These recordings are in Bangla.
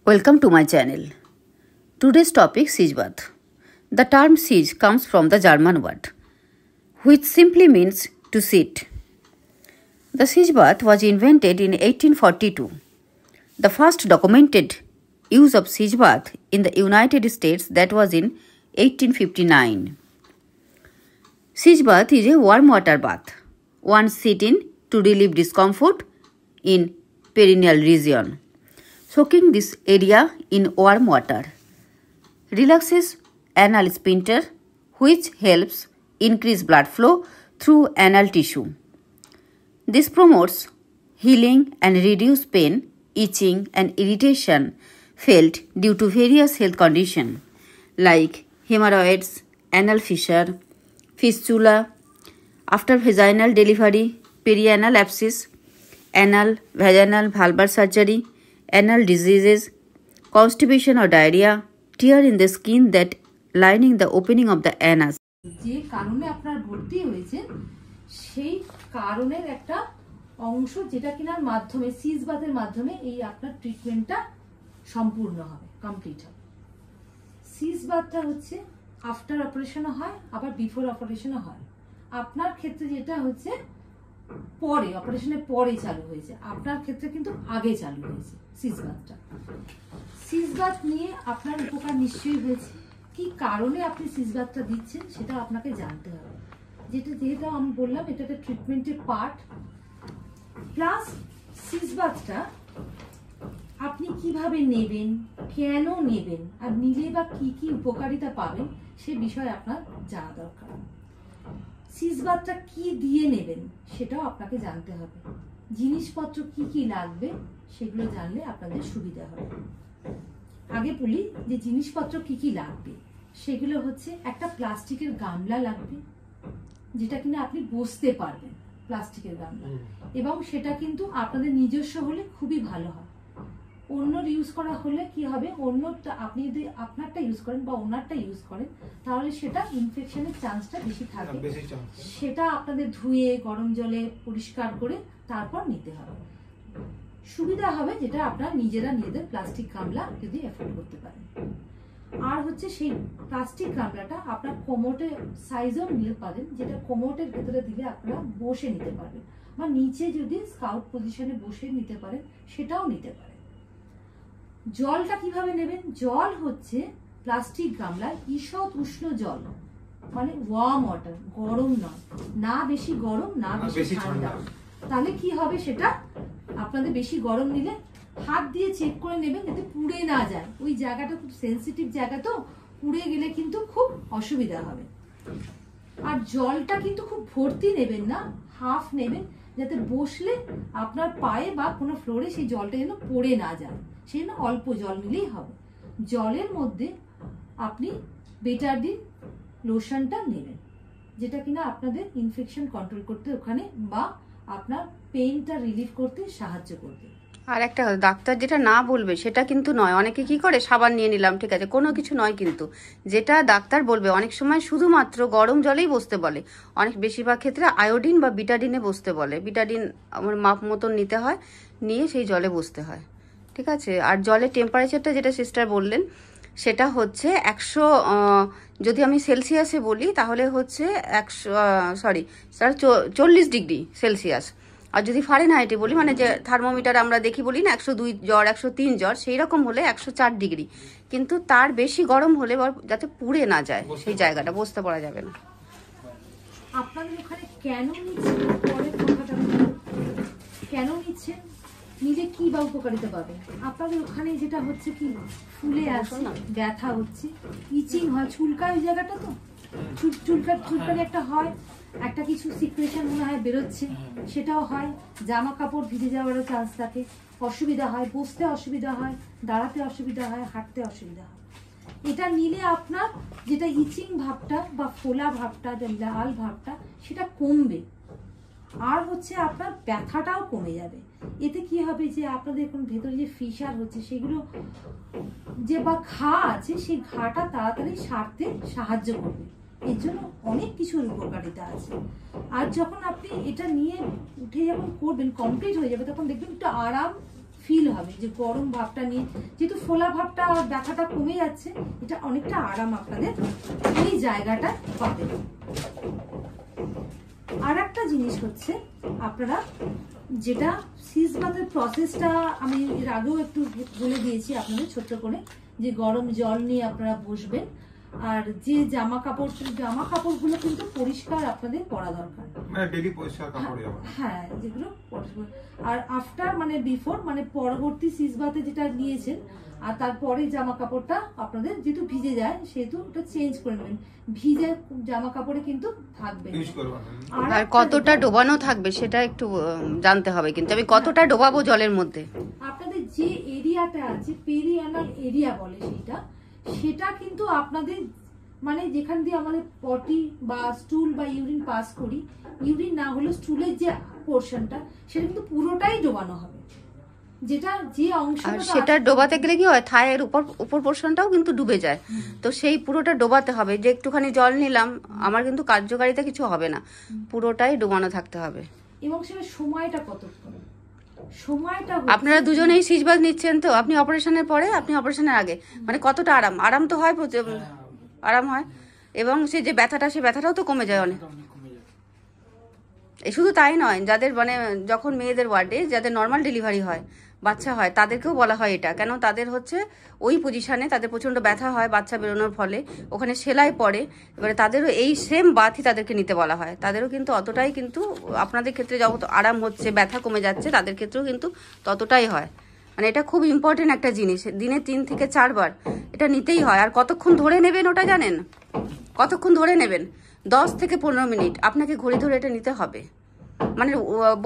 Welcome to my channel. Today's topic siege bath. The term siege comes from the German word, which simply means to sit. The siege bath was invented in 1842. The first documented use of siege bath in the United States that was in 1859. Siege bath is a warm water bath. One sit in to relieve discomfort in perineal region. Soaking this area in warm water relaxes anal sphincter, which helps increase blood flow through anal tissue. This promotes healing and reduce pain, itching and irritation felt due to various health conditions like hemorrhoids, anal fissure, fistula, after vaginal delivery, perianal abscess, anal, vaginal vulvar surgery, anal diseases, constipation or diarrhea, tear in the skin that lining the opening of the anus. যে কারণে আপনার ভর্তি হয়েছে সেই কারণের একটা অংশ যেটা কিনার মাধ্যমে সিজ বাথের মাধ্যমে এই আপনার ট্রিটমেন্টটা সম্পূর্ণ হবে, কমপ্লিট হবে। সিজ বাথটা হচ্ছে আফটার অপারেশনও হয়, আবার বিফোর অপারেশনও হয়। আপনার ক্ষেত্রে যেটা হচ্ছে পরে অপারেশনের পরে চালু হয়েছে, আপনার ক্ষেত্রে কিন্তু আগে চালু হয়েছে সিজ বাথটা। সিজ বাথ নিয়ে আপনার উপকার নিশ্চয়ই হয়েছে। কি কারণে আপনি সিজ বাথটা দিচ্ছেন সেটা আপনাকে জানতে হবে। যেহেতু আমি বললাম এটা একটা ট্রিটমেন্টের পার্ট, প্লাস সিজ বাথটা আপনি কিভাবে নেবেন, কেন নেবেন, আর নিলে বা কি কি উপকারিতা পাবেন সে বিষয়ে আপনার জানা দরকার। সিজ বাথটা কি দিয়ে নেবেন সেটাও আপনাকে জানতে হবে। জিনিসপত্র কি কি লাগবে সেগুলো জানলে আপনাদের সুবিধা হবে। আগে বলি যে জিনিসপত্র কি কি লাগবে। সেগুলো হচ্ছে একটা প্লাস্টিকের গামলা লাগবে, যেটা কিনা আপনি বসতে পারবেন, প্লাস্টিকের গামলা, এবং সেটা কিন্তু আপনাদের নিজস্ব হলে খুবই ভালো হয়। অন্যর ইউজ করা হলে কি হবে, অন্যটা আপনি যদি আপনারটা ইউজ করেন বা ওনারটা ইউজ করেন তাহলে সেটা ইনফেকশনের চান্সটা বেশি থাকে। সেটা আপনাদের ধুয়ে গরম জলে পরিষ্কার করে তারপর নিতে হবে। সুবিধা হবে যেটা আপনারা নিজেদের প্লাস্টিক গামলা যদি এফোর্ড করতে পারেন। আর হচ্ছে সেই প্লাস্টিক গামলাটা আপনার কোমোটের সাইজও নিতে পারেন, যেটা কোমোটের ভেতরে দিলে আপনারা বসে নিতে পারবেন, বা নিচে যদি স্কাউট পজিশনে বসে নিতে পারেন সেটাও নিতে পারেন। জলটা কিভাবে নেবেন? জল হচ্ছে প্লাস্টিক গামলায় ঈষৎ উষ্ণ জল, মানে ওয়ার্ম ওয়াটার, গরম নয়, না বেশি গরম না বেশি ঠান্ডা। তাহলে কি হবে, সেটা আপনাদের বেশি গরম নিলে হাত দিয়ে চেক করে নেবেন যাতে পুড়ে না যায়। ওই জায়গাটা খুব সেন্সিটিভ জায়গা, তো পুড়ে গেলে কিন্তু খুব অসুবিধা হবে। আর জলটা কিন্তু খুব ভর্তি নেবেন না, হাফ নেবেন, যাতে বসলে আপনার পায়ে বা কোনো ফ্লোরে সেই জলটা যেন পড়ে না যায়। সেই জন্য অল্প জল নিলেই হবে। জলের মধ্যে আপনি বেটাডিন লোশনটা নেবেন, যেটা কিনা আপনাদের ইনফেকশন কন্ট্রোল করতে ওখানে বা আপনার পেইনটা রিলিফ করতে সাহায্য করবে। আর একটা ডাক্তার যেটা না বলবে সেটা কিন্তু নয়। অনেকে কি করে, সাবান নিয়ে নিলাম, ঠিক আছে, কোনো কিছু নয়, কিন্তু যেটা ডাক্তার বলবে অনেক সময় শুধুমাত্র গরম জলেই বসতে বলে, অনেক বেশিরভাগ ক্ষেত্রে আয়োডিন বা বিটাডিনে বসতে বলে। বিটাডিন আমার মাপ মতন নিতে হয়, নিয়ে সেই জলে বসতে হয়, ঠিক আছে। আর জলের টেম্পারেচারটা যেটা সিস্টার বললেন সেটা হচ্ছে 100, যদি আমি সেলসিয়াসে বলি তাহলে হচ্ছে 40 ডিগ্রি সেলসিয়াস। আর যদি ফারেনহাইটে বলি, মানে যে থার্মোমিটার আমরা দেখি বলি না 102 জ্বর 103 জ্বর, সেই রকম হলে 104 ডিগ্রি। কিন্তু তার বেশি গরম হলে যাতে পুড়ে না যায় সেই জায়গাটা, বসতে পারা যাবে না। আপনাদের ওখানে কেন নিচ্ছেন, পরের কথাটা কেন নিচ্ছেন, নিজে কি বা উপকারিতা পাবে। আপনাদের ওখানে যেটা হচ্ছে কি, ফুলে আছে, ব্যথা হচ্ছে, ইচিং হয়, চুলকায় ওই জায়গাটা, তো চুলকানি একটা হয়, একটা কিছু সিক্রেশন মনে হয় বেরোচ্ছে, সেটাও হয়। জামা কাপড় ভিজে যাওয়ারও চান্স থাকে, অসুবিধা হয়, বসতে অসুবিধা হয়, দাঁড়াতে অসুবিধা হয়, হাঁটতে অসুবিধা হয়। এটা নিলে আপনার যেটা ইচিং ভাবটা বা ফোলা ভাবটা, যে লাল ভাবটা, সেটা কমবে। আর হচ্ছে আপনার ব্যথাটাও কমে যাবে। এতে কি হবে যে আপনাদের এখন ভেতরে যে ফিশার হচ্ছে সেগুলো যে বা ঘা আছে, সেই ঘাটা তাড়াতাড়ি সারতে সাহায্য করবে। এর জন্য অনেক কিছুর উপকারিতা আছে। আর যখন আপনি এটা নিয়ে উঠে যখন করবেন, কমপ্লিট হয়ে যাবে, তখন দেখবেন একটু আরাম ফিল হবে, যে গরম ভাবটা নিয়ে যেহেতু ফোলা ভাবটা আর ব্যথাটা কমে যাচ্ছে, এটা অনেকটা আরাম আপনাদের এই জায়গাটা পাবে। আর একটা জিনিস হচ্ছে, আপনারা যেটা সিজ বাথের প্রসেসটা আমি এর আগেও একটু বলে দিয়েছি আপনাদের ছোট্ট করে, যে গরম জল নিয়ে আপনারা বসবেন, আর যে জামা কাপড়গুলো কিন্তু পরিষ্কার আপনাদের পরা দরকার, মানে ডেইলি পরিষ্কার কাপড়। হ্যাঁ, যেগুলো আর আফটার মানে বিফোর মানে পরবর্তী সিজ বাথে যেটা নিয়েছেন আর তারপরে জামা কাপড়টা আপনাদের যেহেতু ভিজে যায় সেহেতু ওটা চেঞ্জ করে নেবেন। ভিজে জামা কাপড়ে কিন্তু থাকবে, আর কতটা ডোবানো থাকবে সেটা একটু জানতে হবে, কিন্তু আমি কতটা ডোবাবো জলের মধ্যে। আপনাদের যে এরিয়াটা আছে পেরিয়ানাল এরিয়া বলে সেটা কিন্তু আপনাদের মানে যেখান দিয়ে আমাদের পটি বা স্টুল বা ইউরিন পাস করি, ইউরিন না হলে স্টুলের যে পোরশনটা সেটা কিন্তু পুরোটাই ডোবানো হবে, যেটা যে অংশটা সেটা ডোবাতে গেলে কি হয়, থায়ের উপর পোরশনটাও কিন্তু ডুবে যায়, তো সেই পুরোটা ডোবাতে হবে। যে একটুখানি জল নিলাম আমার কিন্তু কার্যকারিতা কিছু হবে না, পুরোটাই ডোবানো থাকতে হবে। এবং সেটা সময়টা কতক্ষণ, সময়টা আপনারা দুজনেই সিজ বাথ নিচ্ছেন তো, আপনি অপারেশনের পরে আপনি অপারেশনের আগে মানে কতটা আরাম তো হয়, আরাম হয়, এবং সে যে ব্যথাটা সে ব্যথাটাও তো কমে যায় অনেক। এই শুধু তাই নয়, যাদের মানে যখন মেয়েদের ওয়ার্ডে যাদের নর্মাল ডেলিভারি হয়, বাচ্চা হয়, তাদেরকেও বলা হয় এটা, কেন তাদের হচ্ছে ওই পজিশনে তাদের প্রচণ্ড ব্যথা হয় বাচ্চা বেরোনোর ফলে, ওখানে সেলাই পড়ে, এবারে তাদেরও এই সেম বাথই তাদেরকে নিতে বলা হয়। তাদেরও কিন্তু অতটাই কিন্তু আপনাদের ক্ষেত্রে যত আরাম হচ্ছে, ব্যথা কমে যাচ্ছে, তাদের ক্ষেত্রেও কিন্তু ততটাই হয়। মানে এটা খুব ইম্পর্টেন্ট একটা জিনিস, দিনে 3 থেকে 4 বার এটা নিতেই হয়। আর কতক্ষণ ধরে নেবেন ওটা জানেন? কতক্ষণ ধরে নেবেন? 10 থেকে 15 মিনিট আপনাকে ঘড়ি ধরে এটা নিতে হবে। মানে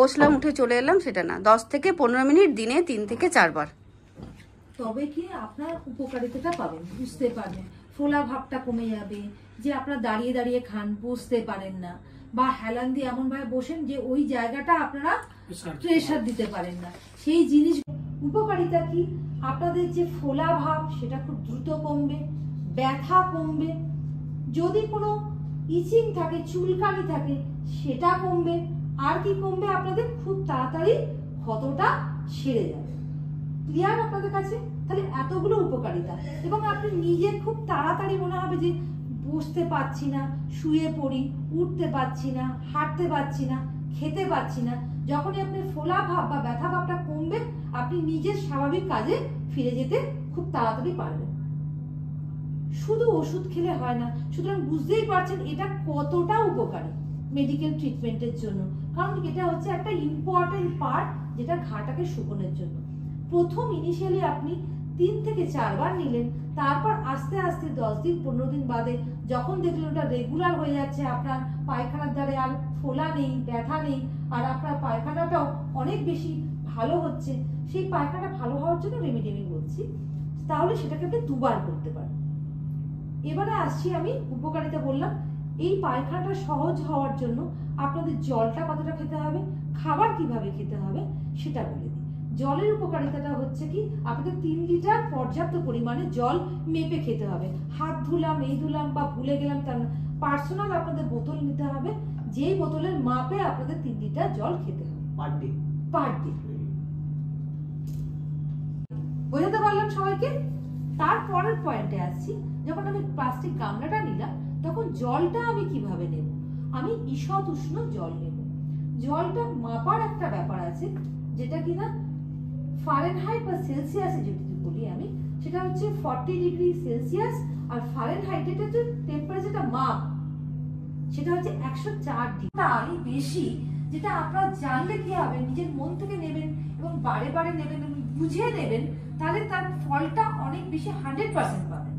বসলাম উঠে চলে এলাম সেটা না, 10 থেকে 15 মিনিট দিনে 3 থেকে 4 বার। তবে কি আপনার উপকারিতাটা পাবেন, বুঝতে পারবেন, ফোলা ভাবটা কমে যাবে, যে আপনারা দাঁড়িয়ে দাঁড়িয়ে খান বসতে পারেন না, বা হেলান দিয়ে এমন ভাবে বসেন যে ওই জায়গাটা আপনারা প্রেসার দিতে পারেন না, সেই জিনিস উপকারিতা কি, আপনাদের যে ফোলা ভাব সেটা খুব দ্রুত কমবে, ব্যথা কমবে, যদি কোনো ইচিং থাকে চুলকানি থাকে সেটা কমবে, আর কি কমবে, আপনাদের খুব তাড়াতাড়ি ক্ষতটা সেরে যাবে। ক্লিয়ার আপনাদের কাছে? তাহলে এতগুলো উপকারিতা, এবং আপনি নিজে খুব তাড়াতাড়ি মনে হবে যে বসতে পারছি না, শুয়ে পড়ি, উঠতে পারছি না, হাঁটতে পারছি না, খেতে পারছি না, যখনই আপনি ফোলা ভাব বা ব্যথা ভাবটা কমবে আপনি নিজের স্বাভাবিক কাজে ফিরে যেতে খুব তাড়াতাড়ি পারবেন। শুধু ওষুধ খেলে হয় না, সুতরাং বুঝতেই পারছেন এটা কতটা উপকারী মেডিকেল ট্রিটমেন্টের জন্য, কারণ এটা হচ্ছে একটা ইম্পর্টেন্ট পার্ট যেটা ঘাটাকে শুকোনোর জন্য। প্রথম ইনিশিয়ালি আপনি 3 থেকে 4 বার নিলেন, তারপর আস্তে আস্তে 10 দিন 15 দিন বাদে যখন দেখলেন ওটা রেগুলার হয়ে যাচ্ছে, আপনার পায়খানার দ্বারে আর ফোলা নেই, ব্যথা নেই, আর আপনার পায়খানাটাও অনেক বেশি ভালো হচ্ছে, সেই পায়খানাটা ভালো হওয়ার জন্য রেমেডি আমি বলছি, তাহলে সেটাকে আপনি 2 বার করতে পারেন। এবারে আসছি আমি উপকারিতা বললাম, এই পায়খানাটা সহজ হওয়ার জন্য আপনাদের জলটা কতটা খেতে হবে, খাবার কিভাবে খেতে হবে সেটা বলে দিই। জলের উপকারিতাটা হচ্ছে কি, আপনাদের 3 লিটার পর্যাপ্ত পরিমাণে জল মেপে খেতে হবে, হাত ধুলাম এই ধুলাম বা ভুলে গেলাম তার না, পার্সোনাল আপনাদের বোতল নিতে হবে, যেই বোতলের মাপে আপনাদের 3 লিটার জল খেতে হবে পার ডে। বোঝাতে পারলাম সবাইকে? তারপরের পয়েন্টে আসছি, যখন আমি প্লাস্টিক গামলাটা নিলাম তখন জলটা আমি কিভাবে নেব, আমি ঈষৎ উষ্ণ জল নেব। জলটা মাপার একটা ব্যাপার আছে, যেটা কিনা ফারেনহাইট বা সেলসিয়াসে যদি বলি আমি, সেটা হচ্ছে 40 ডিগ্রি সেলসিয়াস, আর ফারেনহাইটের যে টেম্পারেচারটা মাপ সেটা হচ্ছে 104 ডিগ্রি। তাই বেশি, যেটা আপনারা জানলে কি হবে, নিজের মন থেকে নেবেন এবং বারে বারে নেবেন এবং বুঝে নেবেন, তাহলে তার ফলটা অনেক বেশি 100% পাবেন।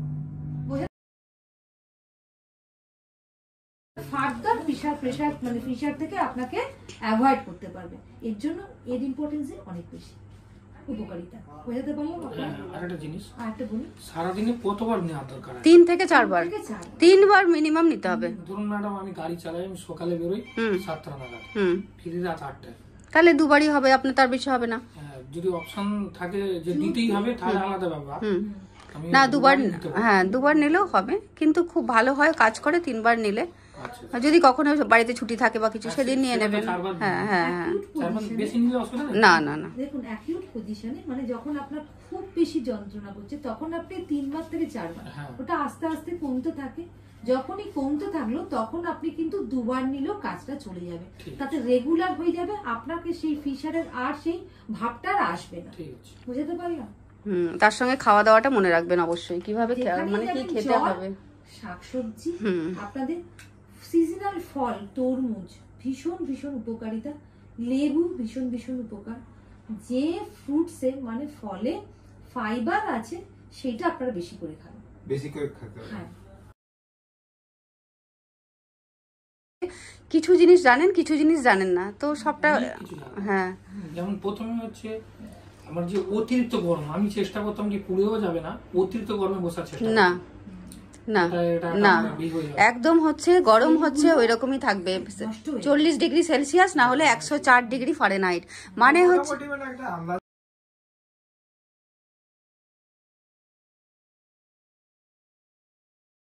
ফার্দার প্রেশার মানে প্রেশার থেকে আপনাকে অ্যাভয়েড করতে পারবে, এর জন্য এর ইম্পর্টেন্স অনেক বেশি, উপকারিতা। বোঝাতে পারলাম? আরেকটা জিনিস, আরেকটা বলি, সারাদিনে কতবার নেওয়া দরকার? 3 থেকে 4 বার, 3 বার মিনিমাম নিতে হবে। ধরুন ম্যাডাম আমি গাড়ি চালাই, আমি সকালে বেরোই 7টা নাগাদ, ফিরি রাত 8টায়, তাহলে 2 বারই হবে, আপনার তার বেশি হবে না। যদি অপশন থাকে যে দিতেই হবে তাহলে আলাদা ব্যাপার, না 2 বার, হ্যাঁ 2 বার নিলেও হবে, কিন্তু খুব ভালো হয় কাজ করে 3 বার নিলে। আর যদি কখনো বাড়িতে ছুটি থাকে বা কিছু সেদিন নিয়ে নেবেন। হ্যাঁ হ্যাঁ হ্যাঁ, না না না। দেখুন অ্যাকিউট পজিশনে মানে যখন আপনার খুব বেশি যন্ত্রণা করছে তখন আপনি 3 বার থেকে 4 বার, ওটা আস্তে আস্তে কমতে থাকে। যখনই কমতে থাকলো তখন আপনি কিন্তু 2 বার নিলেও কাজটা চলে যাবে, তাতে রেগুলার হয়ে যাবে, আপনাকে সেই ফিশারের আর সেই ভাবটা আর আসবে না। বুঝতে পারলাম? তার সঙ্গে খাওয়া দাওয়াটা মনে রাখবেন অবশ্যই, কিভাবে মানে কি খেতে হবে। শাকসবজি, আপনাদের সিজনাল ফল, তরমুজ ভীষণ ভীষণ উপকারিতা, লেবু ভীষণ ভীষণ উপকার। যে ফ্রুটসে মানে ফলে ফাইবার আছে সেটা আপনারা বেশি করে খাবেন, বেশি করে খেতে হবে। হ্যাঁ, কিছু জিনিস জানেন কিছু জিনিস জানেন না, তো সবটা। হ্যাঁ, যেমন প্রথমে হচ্ছে আমার যে অতিরিক্ত গরম, আমি চেষ্টা করতাম যে পুড়েও যাবে না, অতিরিক্ত গরমে বসার চেষ্টা না না না, একদম হচ্ছে গরম হচ্ছে ওই রকমই থাকবে, 40 ডিগ্রি সেলসিয়াস না হলে 104 ডিগ্রি ফারেনহাইট, মানে হচ্ছে